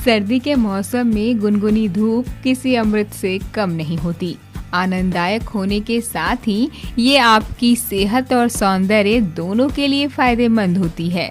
सर्दी के मौसम में गुनगुनी धूप किसी अमृत से कम नहीं होती। आनंददायक होने के साथ ही ये आपकी सेहत और सौंदर्य दोनों के लिए फायदेमंद होती है।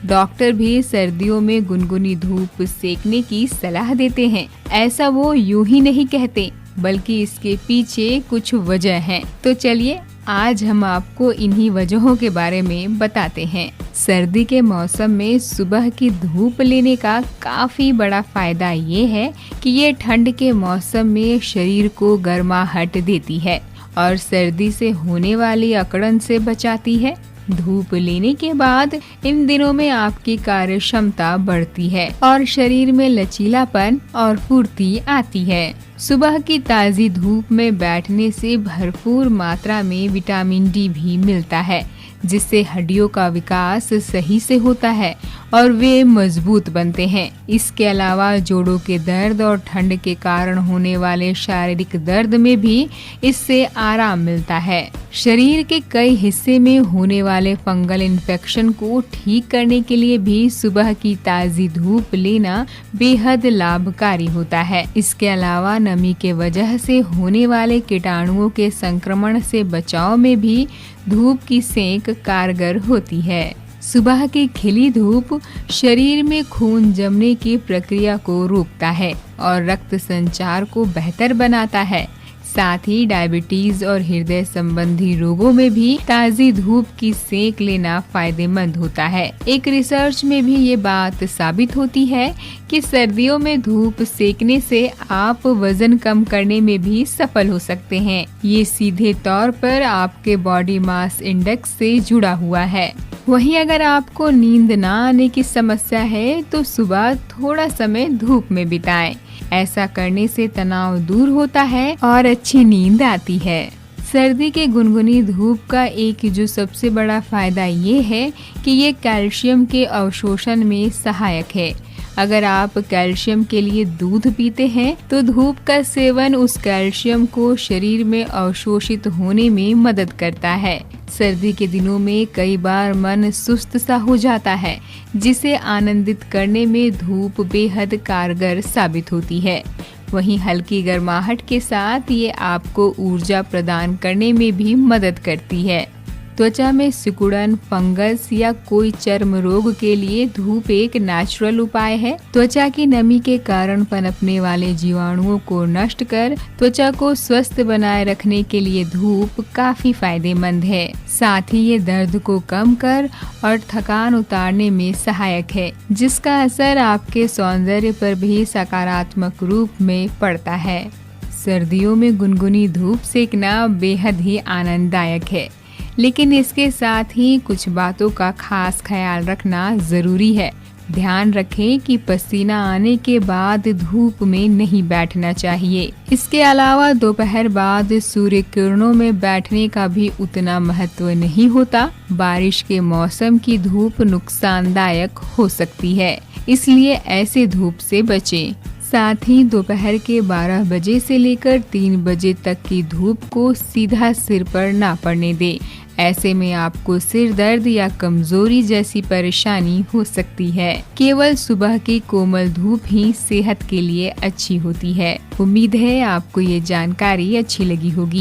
डॉक्टर भी सर्दियों में गुनगुनी धूप सेकने की सलाह देते हैं। ऐसा वो यूं ही नहीं कहते, बल्कि इसके पीछे कुछ वजह है। तो चलिए आज हम आपको इन्हीं वजहों के बारे में बताते हैं। सर्दी के मौसम में सुबह की धूप लेने का काफी बड़ा फायदा ये है कि ये ठंड के मौसम में शरीर को गर्माहट देती है और सर्दी से होने वाली अकड़न से बचाती है। धूप लेने के बाद इन दिनों में आपकी कार्य क्षमता बढ़ती है और शरीर में लचीलापन और फुर्ती आती है। सुबह की ताज़ी धूप में बैठने से भरपूर मात्रा में विटामिन डी भी मिलता है, जिससे हड्डियों का विकास सही से होता है और वे मजबूत बनते हैं। इसके अलावा जोड़ों के दर्द और ठंड के कारण होने वाले शारीरिक दर्द में भी इससे आराम मिलता है। शरीर के कई हिस्से में होने वाले फंगल इन्फेक्शन को ठीक करने के लिए भी सुबह की ताज़ी धूप लेना बेहद लाभकारी होता है। इसके अलावा नमी के वजह से होने वाले कीटाणुओं के संक्रमण से बचाव में भी धूप की सेक कारगर होती है। सुबह की खिली धूप शरीर में खून जमने की प्रक्रिया को रोकता है और रक्त संचार को बेहतर बनाता है। साथ ही डायबिटीज और हृदय संबंधी रोगों में भी ताज़ी धूप की सेक लेना फायदेमंद होता है। एक रिसर्च में भी ये बात साबित होती है कि सर्दियों में धूप सेकने से आप वजन कम करने में भी सफल हो सकते हैं। ये सीधे तौर पर आपके बॉडी मास इंडेक्स से जुड़ा हुआ है। वहीं अगर आपको नींद ना आने की समस्या है तो सुबह थोड़ा समय धूप में बिताएं। ऐसा करने से तनाव दूर होता है और अच्छी नींद आती है। सर्दी के गुनगुनी धूप का एक जो सबसे बड़ा फायदा ये है कि ये कैल्शियम के अवशोषण में सहायक है। अगर आप कैल्शियम के लिए दूध पीते हैं तो धूप का सेवन उस कैल्शियम को शरीर में अवशोषित होने में मदद करता है। सर्दी के दिनों में कई बार मन सुस्त सा हो जाता है, जिसे आनंदित करने में धूप बेहद कारगर साबित होती है। वहीं हल्की गर्माहट के साथ ये आपको ऊर्जा प्रदान करने में भी मदद करती है। त्वचा में सिकुड़न, फंगस या कोई चर्म रोग के लिए धूप एक नेचुरल उपाय है। त्वचा की नमी के कारण पनपने वाले जीवाणुओं को नष्ट कर त्वचा को स्वस्थ बनाए रखने के लिए धूप काफी फायदेमंद है। साथ ही ये दर्द को कम कर और थकान उतारने में सहायक है, जिसका असर आपके सौंदर्य पर भी सकारात्मक रूप में पड़ता है। सर्दियों में गुनगुनी धूप सेकना बेहद ही आनंददायक है, लेकिन इसके साथ ही कुछ बातों का खास ख्याल रखना जरूरी है। ध्यान रखें कि पसीना आने के बाद धूप में नहीं बैठना चाहिए। इसके अलावा दोपहर बाद सूर्य किरणों में बैठने का भी उतना महत्व नहीं होता। बारिश के मौसम की धूप नुकसानदायक हो सकती है, इसलिए ऐसे धूप से बचें। साथ ही दोपहर के 12 बजे से लेकर 3 बजे तक की धूप को सीधा सिर पर ना पड़ने दें। ऐसे में आपको सिर दर्द या कमजोरी जैसी परेशानी हो सकती है। केवल सुबह की कोमल धूप ही सेहत के लिए अच्छी होती है। उम्मीद है आपको ये जानकारी अच्छी लगी होगी।